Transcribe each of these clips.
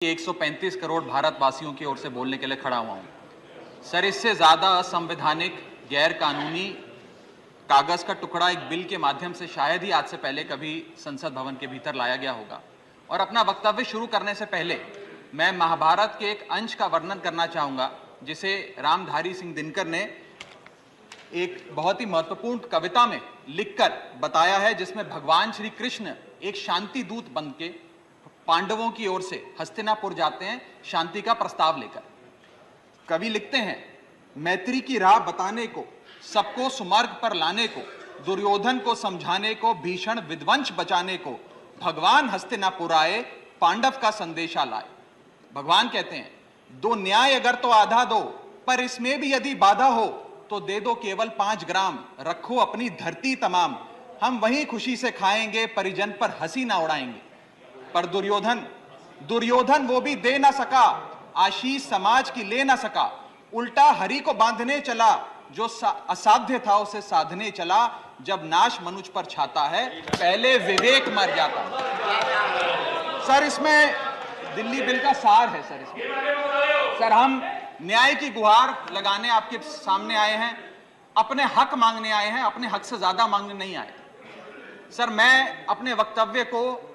135 करोड़ भारतवासियों की ओर से बोलने के लिए खड़ा हुआ हूं। सर, इससे ज्यादा असंवैधानिक, गैर कानूनी कागज का टुकड़ा एक बिल के माध्यम से शायद ही आज से पहले कभी संसद भवन के भीतर लाया गया होगा। और अपना वक्तव्य शुरू करने से पहले मैं महाभारत के एक अंश का वर्णन करना चाहूंगा, जिसे रामधारी सिंह दिनकर ने एक बहुत ही महत्वपूर्ण कविता में लिखकर बताया है, जिसमें भगवान श्री कृष्ण एक शांति दूत बनके पांडवों की ओर से हस्तिनापुर जाते हैं शांति का प्रस्ताव लेकर। कवि लिखते हैं, मैत्री की राह बताने को, सबको सुमार्ग पर लाने को, दुर्योधन को समझाने को, भीषण विध्वंस बचाने को, भगवान हस्तिनापुर आए, पांडव का संदेशा लाए। भगवान कहते हैं, दो न्याय अगर तो आधा दो, पर इसमें भी यदि बाधा हो तो दे दो केवल 5 ग्राम, रखो अपनी धरती तमाम, हम वहीं खुशी से खाएंगे, परिजन पर हंसी ना उड़ाएंगे। पर दुर्योधन वो भी दे ना सका, आशीष समाज की ले ना सका, उल्टा हरि को बांधने चला, जो असाध्य था उसे साधने चला, जब नाश मनुष्य पर छाता है, पहले विवेक मर जाता। सर, इसमें दिल्ली बिल का सार है। सर, हम न्याय की गुहार लगाने आपके सामने आए हैं, अपने हक मांगने आए हैं, अपने हक से ज्यादा मांगने नहीं आए। सर, मैं अपने वक्तव्य को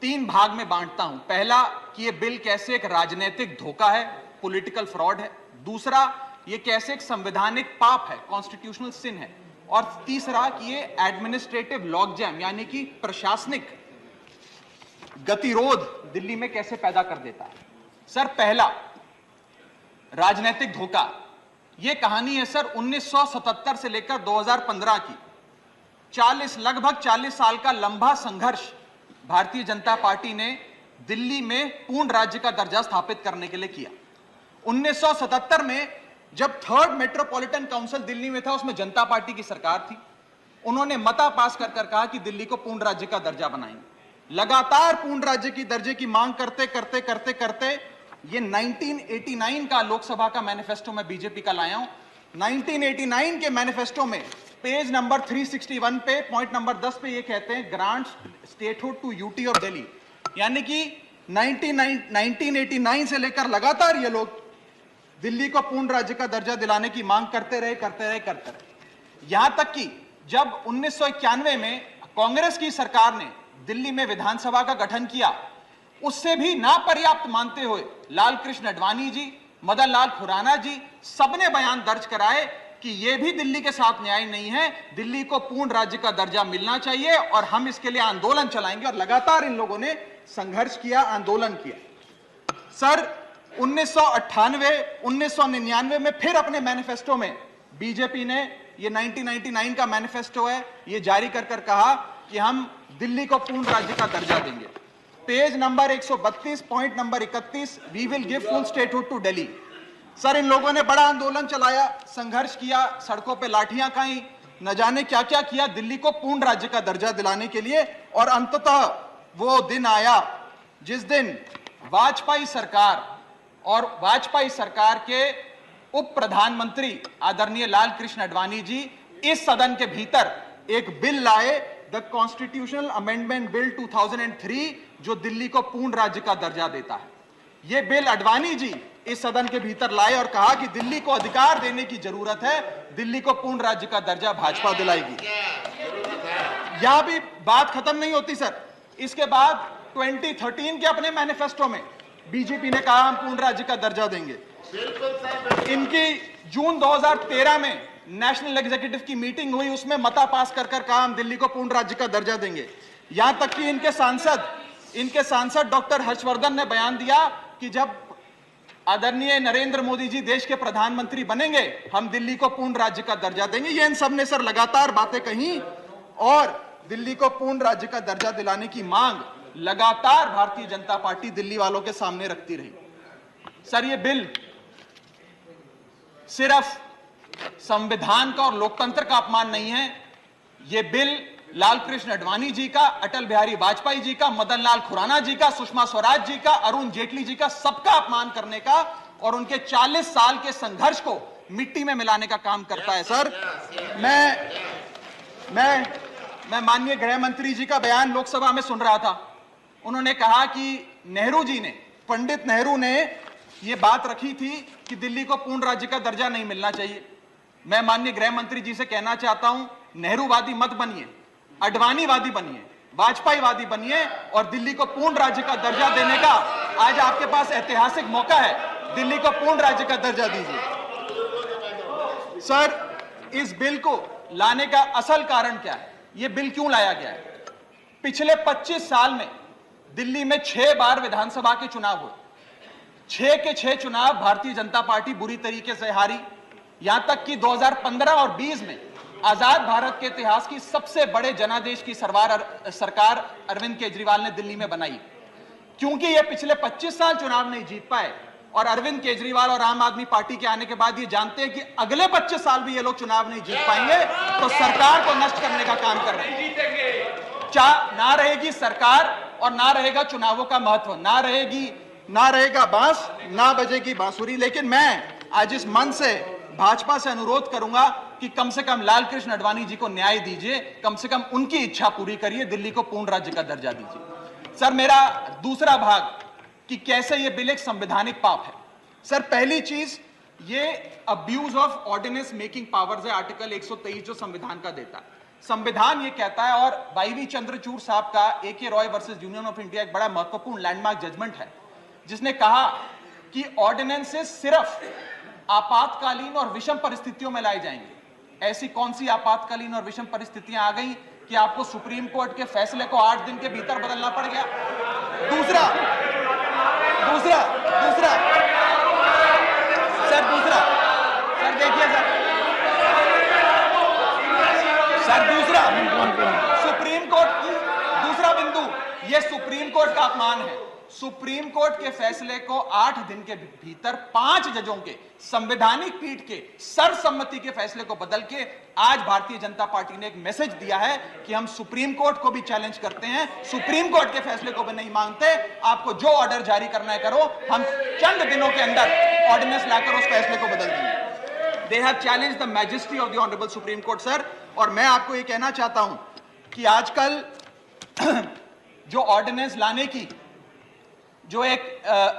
3 भाग में बांटता हूं। पहला कि यह बिल कैसे एक राजनीतिक धोखा है, पॉलिटिकल फ्रॉड है। दूसरा, यह कैसे एक संवैधानिक पाप है, कॉन्स्टिट्यूशनल सिन है। और तीसरा कि यह एडमिनिस्ट्रेटिव लॉकजैम यानी कि प्रशासनिक गतिरोध दिल्ली में कैसे पैदा कर देता है। सर, पहला राजनीतिक धोखा, यह कहानी है सर 1977 से लेकर 2015 की। लगभग 40 साल का लंबा संघर्ष भारतीय जनता पार्टी ने दिल्ली में पूर्ण राज्य का दर्जा स्थापित करने के लिए किया। 1977 में जब 3rd मेट्रोपॉलिटन काउंसिल दिल्ली में था, उसमें जनता पार्टी की सरकार थी। उन्होंने मता पास कर कहा कि दिल्ली को पूर्ण राज्य का दर्जा बनाएंगे। लगातार पूर्ण राज्य की दर्जे की मांग करते करते करते करते ये 1989 का लोकसभा का मैनिफेस्टो में बीजेपी का लाया हूं। 1989 के मैनिफेस्टो में पेज नंबर 361 पे पॉइंट नंबर 10 पे ये कहते हैं, ग्रांट स्टेटहुड टू यूटी और दिल्ली। यानी कि 1989 से लेकर लगातार ये लोग दिल्ली को पूर्ण राज्य का दर्जा दिलाने की मांग करते रहे। यहां तक कि जब 1991 में कांग्रेस की सरकार ने दिल्ली में विधानसभा का गठन किया, उससे भी ना पर्याप्त मानते हुए लाल कृष्ण आडवाणी जी, मदन लाल खुराना जी सबने बयान दर्ज कराए कि यह भी दिल्ली के साथ न्याय नहीं है, दिल्ली को पूर्ण राज्य का दर्जा मिलना चाहिए और हम इसके लिए आंदोलन चलाएंगे। और लगातार इन लोगों ने संघर्ष किया, आंदोलन किया। सर, 1999 में फिर अपने मैनिफेस्टो में बीजेपी ने, ये 1999 का मैनिफेस्टो है, ये जारी कर कहा कि हम दिल्ली को पूर्ण राज्य का दर्जा देंगे। Page number 132 point number 31, we will give full statehood to Delhi. Sir, इन लोगों ने बड़ा आंदोलन चलाया, संघर्ष किया, सड़कों पे लाठियां खाई, न जाने क्या क्या किया दिल्ली को पूर्ण राज्य का दर्जा दिलाने के लिए। और अंततः वो दिन आया जिस दिन वाजपेयी सरकार के उप प्रधानमंत्री आदरणीय लाल कृष्ण आडवाणी जी इस सदन के भीतर एक बिल लाए, द कॉन्स्टिट्यूशनल अमेंडमेंट बिल 2003, जो दिल्ली को पूर्ण राज्य का दर्जा देता है। यह बिल आडवाणी जी इस सदन के भीतर लाए और कहा कि दिल्ली को अधिकार देने की जरूरत है, दिल्ली को पूर्ण राज्य का दर्जा भाजपा दिलाएगी। यहां भी बात खत्म नहीं होती सर। इसके बाद 2013 के अपने मैनिफेस्टो में बीजेपी ने कहा हम पूर्ण राज्य का दर्जा देंगे। इनकी जून 2013 में नेशनल एग्जीक्यूटिव की मीटिंग हुई, उसमें मता पास कर कहा हम दिल्ली को पूर्ण राज्य का दर्जा देंगे। यहां तक कि इनके सांसद डॉक्टर हर्षवर्धन ने बयान दिया कि जब आदरणीय नरेंद्र मोदी जी देश के प्रधानमंत्री बनेंगे, हम दिल्ली को पूर्ण राज्य का दर्जा देंगे। ये इन सब ने सर लगातार बातें कही और दिल्ली को पूर्ण राज्य का दर्जा दिलाने की मांग लगातार भारतीय जनता पार्टी दिल्ली वालों के सामने रखती रही। सर, ये बिल सिर्फ संविधान का और लोकतंत्र का अपमान नहीं है, यह बिल लाल कृष्ण आडवाणी जी का, अटल बिहारी वाजपेयी जी का, मदन लाल खुराना जी का, सुषमा स्वराज जी का, अरुण जेटली जी का, सबका अपमान करने का और उनके 40 साल के संघर्ष को मिट्टी में मिलाने का काम करता है। सर, मैं माननीय गृह मंत्री जी का बयान लोकसभा में सुन रहा था। उन्होंने कहा कि नेहरू जी ने पंडित नेहरू ने यह बात रखी थी कि दिल्ली को पूर्ण राज्य का दर्जा नहीं मिलना चाहिए। मैं माननीय गृह मंत्री जी से कहना चाहता हूं, नेहरूवादी मत बनिए, अडवाणीवादी बनिए, वाजपेयीवादी बनिए और दिल्ली को पूर्ण राज्य का दर्जा देने का आज आपके पास ऐतिहासिक मौका है। दिल्ली को पूर्ण राज्य का दर्जा दीजिए। सर, इस बिल को लाने का असल कारण क्या है? यह बिल क्यों लाया गया है? पिछले 25 साल में दिल्ली में 6 बार विधानसभा के चुनाव हुए। 6 के 6 चुनाव भारतीय जनता पार्टी बुरी तरीके से हारी। यहां तक कि 2015 और 20 में आजाद भारत के इतिहास की सबसे बड़े जनादेश की सरकार अरविंद केजरीवाल ने दिल्ली में बनाई। क्योंकि ये पिछले 25 साल चुनाव नहीं जीत पाए और अरविंद केजरीवाल और आम आदमी पार्टी के आने के बाद ये जानते हैं कि अगले 25 साल भी ये लोग चुनाव नहीं जीत पाएंगे, तो सरकार को नष्ट करने का काम कर रहे हैं। ना रहेगी सरकार और ना रहेगा चुनावों का महत्व, ना रहेगा बांस, ना बजेगी बांसुरी। लेकिन मैं आज इस मंच से भाजपा से अनुरोध करूंगा कि कम से कम लालकृष्ण आडवाणी जी को न्याय दीजिए, कम से कम उनकी इच्छा पूरी करिए, दिल्ली को पूर्ण राज्य का दर्जा दीजिए। सर, मेरा दूसरा भाग कि कैसे यह बिल एक संवैधानिक पाप है। सर, पहली चीज, ये abuse of ordinance making powers है, आर्टिकल 123 जो संविधान का देता है। संविधान ये कहता है, और वाईवी चंद्रचूड़ साहब का AK Roy versus union of India एक बड़ा महत्वपूर्ण लैंडमार्क जजमेंट है, जिसने कहा कि ऑर्डिनेंसेस सिर्फ आपातकालीन और विषम परिस्थितियों में लाए जाएंगे। ऐसी कौन सी आपातकालीन और विषम परिस्थितियां आ गई कि आपको सुप्रीम कोर्ट के फैसले को 8 दिन के भीतर बदलना पड़ गया? दूसरा सर देखिए सुप्रीम कोर्ट की दूसरा बिंदु, यह सुप्रीम कोर्ट का अपमान है। सुप्रीम कोर्ट के फैसले को 8 दिन के भीतर 5 जजों के संवैधानिक पीठ के सर्वसम्मति के फैसले को बदल के आज भारतीय जनता पार्टी ने एक मैसेज दिया है कि हम सुप्रीम कोर्ट को भी चैलेंज करते हैं, सुप्रीम कोर्ट के फैसले को भी नहीं मांगते। आपको जो ऑर्डर जारी करना है करो, हम चंद दिनों के अंदर ऑर्डिनेंस लाकर उस फैसले को बदल देंगे। They have challenged the majesty of the honourable supreme court. Sir, और मैं आपको ये कहना चाहता हूं कि आजकल जो ऑर्डिनेंस लाने की जो एक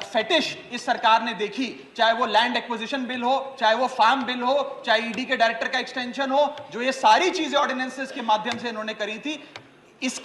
फेटिश इस सरकार ने देखी, चाहे वो लैंड एक्विजिशन बिल हो, चाहे वो फार्म बिल हो, चाहे ईडी के डायरेक्टर का एक्सटेंशन हो, जो ये सारी चीजें ऑर्डिनेंसेस के माध्यम से इन्होंने करी थी, इस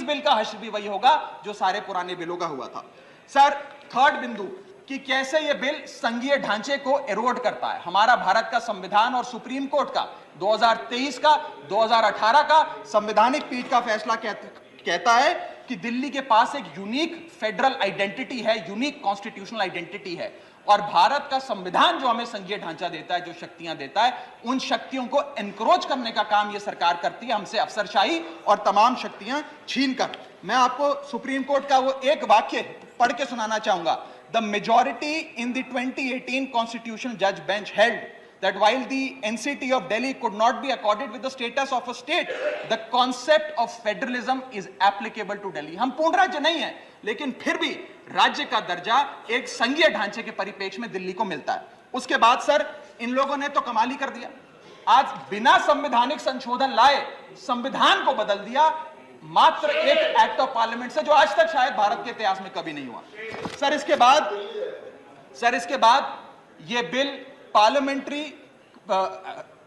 बिल का हश्र भी वही होगा जो सारे पुराने बिलों का हुआ था। सर, थर्ड बिंदु कि कैसे ये बिल संघीय ढांचे को एरोड करता है। हमारा भारत का संविधान और सुप्रीम कोर्ट का 2023 का 2018 का संवैधानिक पीठ का फैसला कहता है कि दिल्ली के पास एक यूनिक फेडरल आइडेंटिटी है, यूनिक कॉन्स्टिट्यूशनल आइडेंटिटी है, और भारत का संविधान जो हमें संघीय ढांचा देता है, जो शक्तियां देता है, उन शक्तियों को एनक्रोच करने का काम यह सरकार करती है, हमसे अफसरशाही और तमाम शक्तियां छीनकर। मैं आपको सुप्रीम कोर्ट का वो एक वाक्य पढ़ के सुनाना चाहूंगा। The majority in the 2018 constitutional जज bench held that while the NCT of Delhi could not be accorded with the status of a state, the concept of federalism is applicable to Delhi. हम पूर्ण राज्य नहीं है, लेकिन फिर भी राज्य का दर्जा एक संघीय ढांचे के परिप्रेक्ष्य में दिल्ली को मिलता है। उसके बाद सर, इन लोगों ने तो कमाल ही कर दिया। आज बिना संवैधानिक संशोधन लाए संविधान को बदल दिया, मात्र एक एक्ट ऑफ पार्लियामेंट से, जो आज तक शायद भारत के इतिहास में कभी नहीं हुआ। सर, इसके बाद यह बिल पार्लियामेंट्री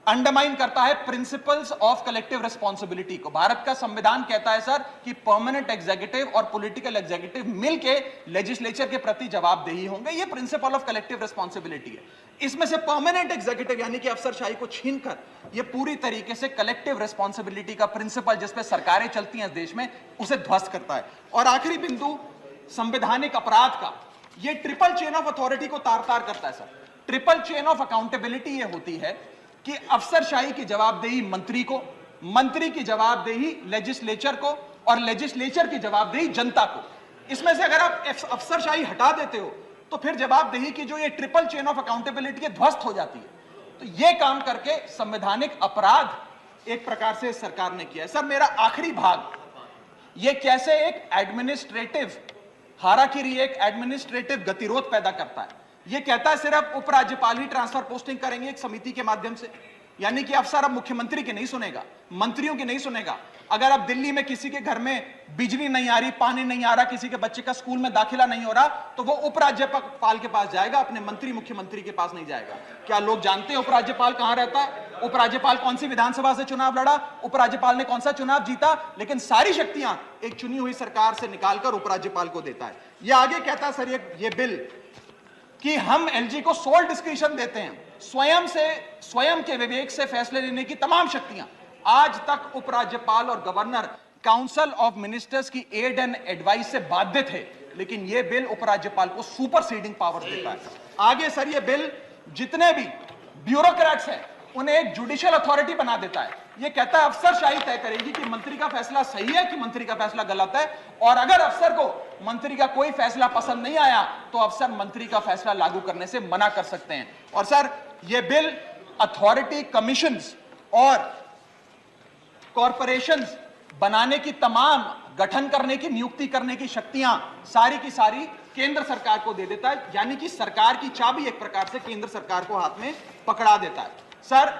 अंडरमाइन करता है प्रिंसिपल्स ऑफ कलेक्टिव रिस्पांसिबिलिटी को। भारत का संविधान कहता है सर कि परमानेंट एग्जीक्यूटिव और पॉलिटिकल एग्जीक्यूटिव मिलके लेजिस्लेचर के प्रति जवाबदेही होंगे। ये प्रिंसिपल ऑफ कलेक्टिव रिस्पांसिबिलिटी है। इसमें से परमानेंट एग्जीक्यूटिव यानी कि अफसरशाही को छीनकर ये पूरी तरीके से कलेक्टिव रिस्पांसिबिलिटी का प्रिंसिपल, जिसपे सरकारें चलती हैं इस देश में, उसे ध्वस्त करता है। और आखिरी बिंदु, संवैधानिक अपराध का, ये ट्रिपल चेन ऑफ अथॉरिटी को तार तार करता है sir. Triple chain of accountability ये होती है कि अफसरशाही की जवाबदेही मंत्री को, मंत्री की जवाबदेही लेजिस्लेचर को, और लेजिस्लेचर की जवाबदेही जनता को। इसमें से अगर आप अफसरशाही हटा देते हो तो फिर जवाबदेही की जो ये ट्रिपल चेन ऑफ अकाउंटेबिलिटी है ध्वस्त हो जाती है। तो ये काम करके संवैधानिक अपराध एक प्रकार से सरकार ने किया है। सर, मेरा आखिरी भाग, ये कैसे एक एडमिनिस्ट्रेटिव हाराकिरी, एक एडमिनिस्ट्रेटिव गतिरोध पैदा करता है। ये कहता है सिर्फ उपराज्यपाल ही ट्रांसफर पोस्टिंग करेंगे एक समिति के माध्यम से। यानी कि अफसर अब मुख्यमंत्री की नहीं सुनेगा, मंत्रियों की नहीं सुनेगा। अगर अब दिल्ली में किसी के घर में बिजली नहीं आ रही, पानी नहीं आ रहा, किसी के बच्चे का स्कूल में दाखिला नहीं हो रहा, तो वो उपराज्यपाल के पास जाएगा, अपने मंत्री मुख्यमंत्री के पास नहीं जाएगा। क्या लोग जानते हैं उपराज्यपाल कहां रहता है? उपराज्यपाल कौन सी विधानसभा से चुनाव लड़ा, उपराज्यपाल ने कौन सा चुनाव जीता? लेकिन सारी शक्तियां एक चुनी हुई सरकार से निकालकर उपराज्यपाल को देता है। यह आगे कहता है सर ये बिल कि हम एलजी को सोल डिस्क्रिशन देते हैं, स्वयं के विवेक से फैसले लेने की तमाम शक्तियां। आज तक उपराज्यपाल और गवर्नर काउंसिल ऑफ मिनिस्टर्स की एड एंड एडवाइस से बाध्य थे, लेकिन यह बिल उपराज्यपाल को सुपरसीडिंग पावर देता है। आगे सर यह बिल जितने भी ब्यूरोक्रेट्स हैं उन्हें एक जुडिशियल अथॉरिटी बना देता है। यह कहता है अफसरशाही तय करेगी कि मंत्री का फैसला सही है कि मंत्री का फैसला गलत है, और अगर अफसर को मंत्री का कोई फैसला पसंद नहीं आया तो अफसर मंत्री का फैसला लागू करने से मना कर सकते हैं। और सर यह बिल अथॉरिटी, कमीशंस और कॉरपोरेशंस बनाने की, तमाम गठन करने की, नियुक्ति करने की शक्तियां सारी की सारी केंद्र सरकार को दे देता है, यानी कि सरकार की चाबी एक प्रकार से केंद्र सरकार को हाथ में पकड़ा देता है। सर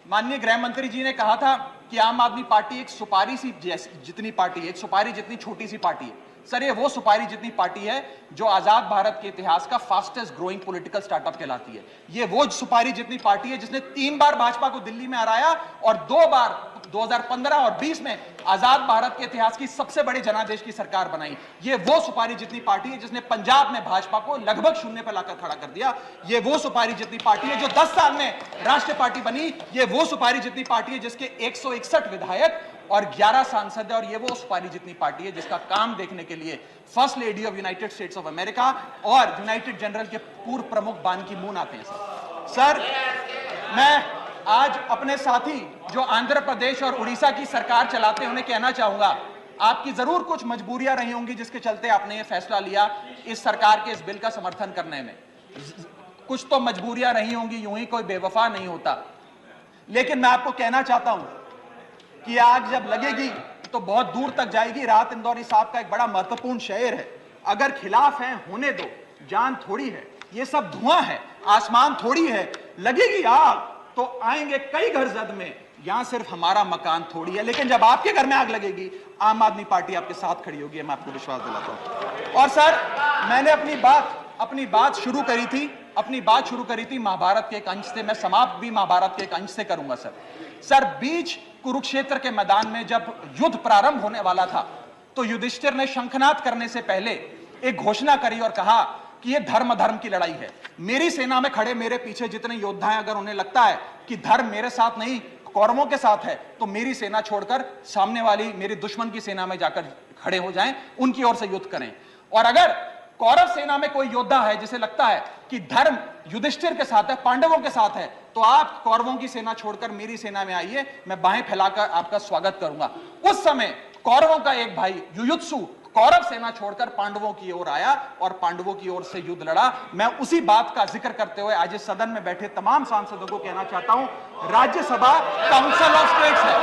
माननीय गृह मंत्री जी ने कहा था कि आम आदमी पार्टी एक सुपारी सी जितनी पार्टी है, एक सुपारी जितनी छोटी सी पार्टी है। सर ये वो सुपारी जितनी पार्टी है जो आजाद भारत के इतिहास का फास्टेस्ट ग्रोइंग पॉलिटिकल स्टार्टअप कहलाती है। ये वो सुपारी जितनी पार्टी है जिसने 3 बार भाजपा को दिल्ली में हराया और 2 बार 2015 और 20 में आजाद भारत के इतिहास की सबसे बड़ी जनादेश की सरकार बनाई। ये वो सुपारी जितनी पार्टी है जिसने पंजाब में भाजपा को लगभग शून्य पर लाकर खड़ा कर दिया। ये वो सुपारी जितनी पार्टी है जो 10 साल में राष्ट्रीय पार्टी बनी। ये वो सुपारी जितनी पार्टी है जिसके 161 विधायक और 11 सांसद है। और ये वो सुपारी जितनी पार्टी है जिसका काम देखने के लिए first lady of United states of America और यूनाइटेड जनरल के पूर्व प्रमुख बान की मून आते हैं। सर मैं आज अपने साथी जो आंध्र प्रदेश और उड़ीसा की सरकार चलाते हैं उन्हें कहना चाहूंगा, आपकी जरूर कुछ मजबूरियां रही होंगी जिसके चलते आपने ये फैसला लिया इस सरकार के इस बिल का समर्थन करने में। कुछ तो मजबूरियां रही होंगी, यूं ही कोई बेवफा नहीं होता। लेकिन मैं आपको कहना चाहता हूं कि आग जब लगेगी तो बहुत दूर तक जाएगी। राहत इंदौरी साहब का एक बड़ा महत्वपूर्ण शेर है, अगर खिलाफ है होने दो, जान थोड़ी है, ये सब धुआं है, आसमान थोड़ी है, लगेगी आग तो आएंगे कई घर जद में, यहां सिर्फ हमारा मकान थोड़ी है। लेकिन जब आपके घर में आग लगेगी आम आदमी पार्टी आपके साथ खड़ी होगी, मैं आपको विश्वास दिलाता हूं। और सर मैंने अपनी बात शुरू करी थी महाभारत के एक अंश से, मैं समाप्त भी महाभारत के एक अंश से करूंगा। सर बीच कुरुक्षेत्र के मैदान में जब युद्ध प्रारंभ होने वाला था तो युधिष्ठिर ने शंखनाद करने से पहले एक घोषणा करी और कहा कि यह धर्म की लड़ाई है। मेरी सेना में खड़े मेरे पीछे जितने योद्धा हैं, अगर उन्हें लगता है कि धर्म मेरे साथ नहीं कौरवों के साथ है तो मेरी सेना छोड़कर सामने वाली मेरे दुश्मन की सेना में जाकर खड़े हो जाएं, उनकी ओर से युद्ध करें। और अगर कौरव सेना में कोई योद्धा है जिसे लगता है कि धर्म युधिष्ठिर के साथ है, पांडवों के साथ है, तो आप कौरवों की सेना छोड़कर मेरी सेना में आइए, मैं बाहें फैलाकर आपका स्वागत करूंगा। उस समय कौरवों का एक भाई युयुत्सु कौरव सेना छोड़कर पांडवों की ओर आया और पांडवों की ओर से युद्ध लड़ा। मैं उसी बात का जिक्र करते हुए आज इस सदन में बैठे तमाम सांसदों को कहना चाहता हूं, राज्यसभा काउंसिल ऑफ स्टेट्स है,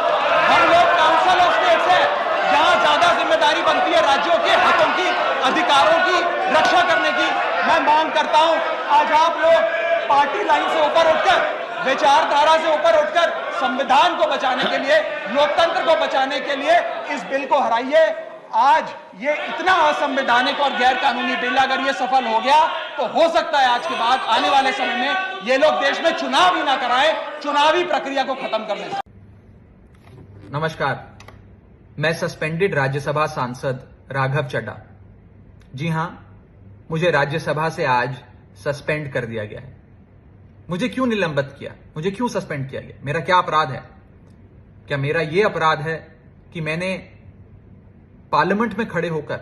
हम लोग काउंसिल ऑफ स्टेट्स है, जहां ज्यादा जिम्मेदारी बनती है राज्यों के हितों की, अधिकारों की रक्षा करने की। मैं मांग करता हूं आज आप लोग पार्टी लाइन से ऊपर उठकर, विचारधारा से ऊपर उठकर संविधान को बचाने के लिए, लोकतंत्र को बचाने के लिए इस बिल को हराइए। आज ये इतना असंवैधानिक और गैर कानूनी बिल अगर ये सफल हो गया तो हो सकता है आज के बाद आने वाले समय में ये लोग देश में चुनाव ही ना कराएं, चुनावी प्रक्रिया को खत्म कर दें। नमस्कार, मैं सस्पेंडेड राज्यसभा सांसद राघव चड्ढा। जी हां, मुझे राज्यसभा से आज सस्पेंड कर दिया गया है। मुझे क्यों निलंबित किया, मुझे क्यों सस्पेंड किया गया, मेरा क्या अपराध है? क्या मेरा यह अपराध है कि मैंने पार्लियामेंट में खड़े होकर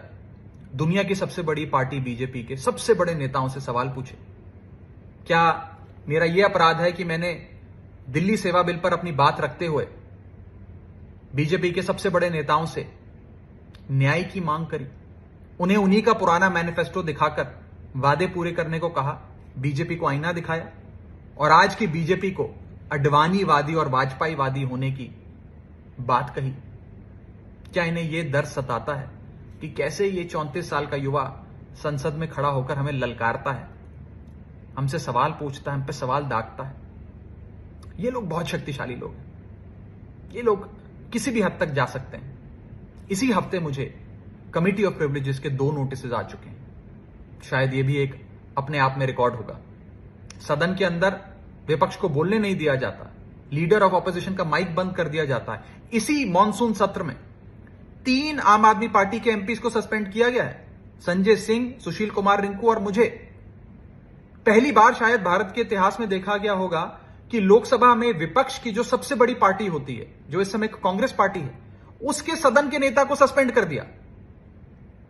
दुनिया की सबसे बड़ी पार्टी बीजेपी के सबसे बड़े नेताओं से सवाल पूछे? क्या मेरा यह अपराध है कि मैंने दिल्ली सेवा बिल पर अपनी बात रखते हुए बीजेपी के सबसे बड़े नेताओं से न्याय की मांग करी, उन्हें उन्हीं का पुराना मैनिफेस्टो दिखाकर वादे पूरे करने को कहा, बीजेपी को आईना दिखाया और आज की बीजेपी को अडवाणीवादी और वाजपेयीवादी होने की बात कही? क्या इन्हें यह डर सताता है कि कैसे ये 34 साल का युवा संसद में खड़ा होकर हमें ललकारता है, हमसे सवाल पूछता है, हम पे सवाल दागता है? ये लोग बहुत शक्तिशाली लोग हैं, ये लोग किसी भी हद तक जा सकते हैं। इसी हफ्ते मुझे कमिटी ऑफ प्रिविलेजेस के 2 नोटिस आ चुके हैं, शायद ये भी एक अपने आप में रिकॉर्ड होगा। सदन के अंदर विपक्ष को बोलने नहीं दिया जाता, लीडर ऑफ ऑपोजिशन का माइक बंद कर दिया जाता है। इसी मॉनसून सत्र में 3 आम आदमी पार्टी के एमपीज को सस्पेंड किया गया है, संजय सिंह, सुशील कुमार रिंकू और मुझे। पहली बार शायद भारत के इतिहास में देखा गया होगा कि लोकसभा में विपक्ष की जो सबसे बड़ी पार्टी होती है, जो इस समय कांग्रेस पार्टी है, उसके सदन के नेता को सस्पेंड कर दिया।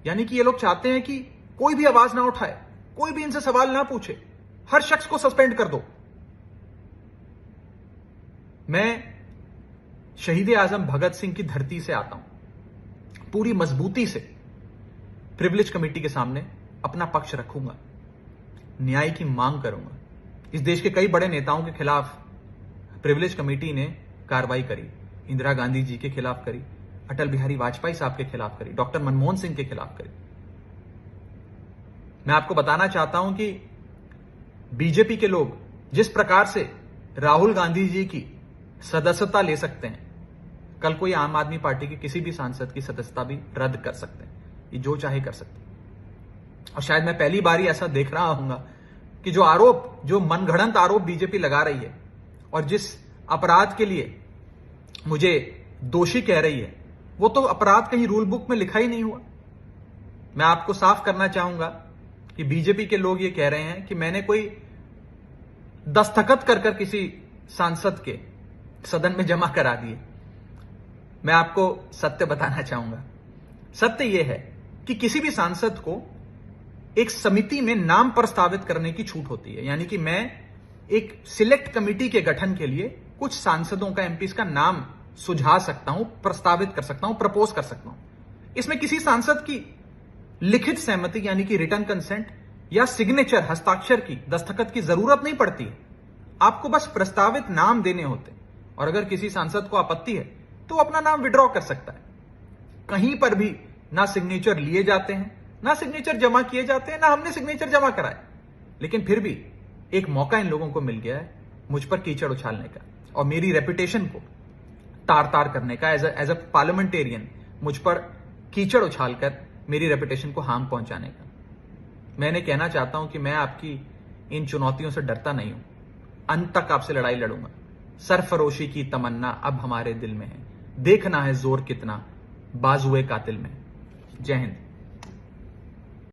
यानी कि ये लोग चाहते हैं कि कोई भी आवाज ना उठाए, कोई भी इनसे सवाल ना पूछे, हर शख्स को सस्पेंड कर दो। मैं शहीद आजम भगत सिंह की धरती से आता हूं, पूरी मजबूती से प्रिविलेज कमेटी के सामने अपना पक्ष रखूंगा, न्याय की मांग करूंगा। इस देश के कई बड़े नेताओं के खिलाफ प्रिविलेज कमेटी ने कार्रवाई करी, इंदिरा गांधी जी के खिलाफ करी, अटल बिहारी वाजपेयी साहब के खिलाफ करी, डॉक्टर मनमोहन सिंह के खिलाफ करी। मैं आपको बताना चाहता हूं कि बीजेपी के लोग जिस प्रकार से राहुल गांधी जी की सदस्यता ले सकते हैं, कल कोई आम आदमी पार्टी के किसी भी सांसद की सदस्यता भी रद्द कर सकते हैं। ये जो चाहे कर सकते हैं। और शायद मैं पहली बार ही ऐसा देख रहा हूंगा कि जो मनगढ़ंत आरोप बीजेपी लगा रही है और जिस अपराध के लिए मुझे दोषी कह रही है, वो तो अपराध कहीं रूल बुक में लिखा ही नहीं हुआ। मैं आपको साफ करना चाहूंगा कि बीजेपी के लोग ये कह रहे हैं कि मैंने कोई दस्तखत कर किसी सांसद के सदन में जमा करा दिए। मैं आपको सत्य बताना चाहूंगा। सत्य यह है कि किसी भी सांसद को एक समिति में नाम प्रस्तावित करने की छूट होती है। यानी कि मैं एक सिलेक्ट कमेटी के गठन के लिए कुछ सांसदों का, एमपीज का नाम सुझा सकता हूं, प्रस्तावित कर सकता हूं, प्रपोज कर सकता हूं। इसमें किसी सांसद की लिखित सहमति यानी कि रिटर्न कंसेंट या सिग्नेचर, हस्ताक्षर की, दस्तखत की जरूरत नहीं पड़ती है। आपको बस प्रस्तावित नाम देने होते हैं और अगर किसी सांसद को आपत्ति है तो अपना नाम विड्रॉ कर सकता है। कहीं पर भी ना सिग्नेचर लिए जाते हैं, ना सिग्नेचर जमा किए जाते हैं, ना हमने सिग्नेचर जमा कराए। लेकिन फिर भी एक मौका इन लोगों को मिल गया है मुझ पर कीचड़ उछालने का और मेरी रेपुटेशन को तार तार करने का। एज अ पार्लियामेंटेरियन मुझ पर कीचड़ उछालकर मेरी रेपुटेशन को हार्म पहुंचाने का। मैंने कहना चाहता हूं कि मैं आपकी इन चुनौतियों से डरता नहीं हूं, अंत तक आपसे लड़ाई लड़ूंगा। सरफरोशी की तमन्ना अब हमारे दिल में है, देखना है जोर कितना बाजुए कातिल में। जय हिंद।